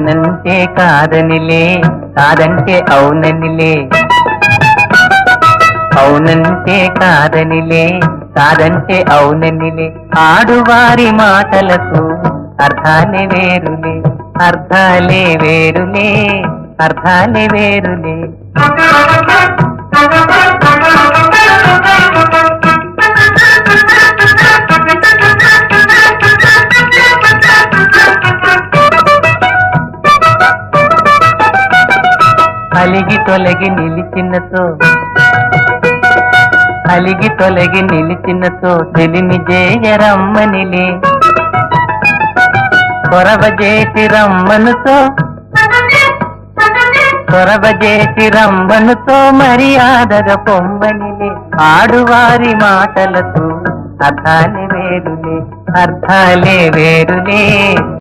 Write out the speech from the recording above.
అవునంటే కాదనిలే, కాదంటే అవుననిలే. అవునంటే కాదనిలే, కాదంటే అవుననిలే. ఆడువారి మాటలకు అర్థాలే వేరులే, అర్థాలే వేరులే, అర్థాలే వేరులే. అలిగి తొలగి నిలిచినతో, అలిగి తొలగి నిలిచినతో తెలిమి జేయరమ్మనిలే. కొరవజేసి రమ్మనుతో, కొరవజేసి రమ్మనుతో మర్యాదగా పొమ్మనిలే. ఆడువారి మాటలకు అర్థాలే వేరులే, అర్థాలే వేరులే.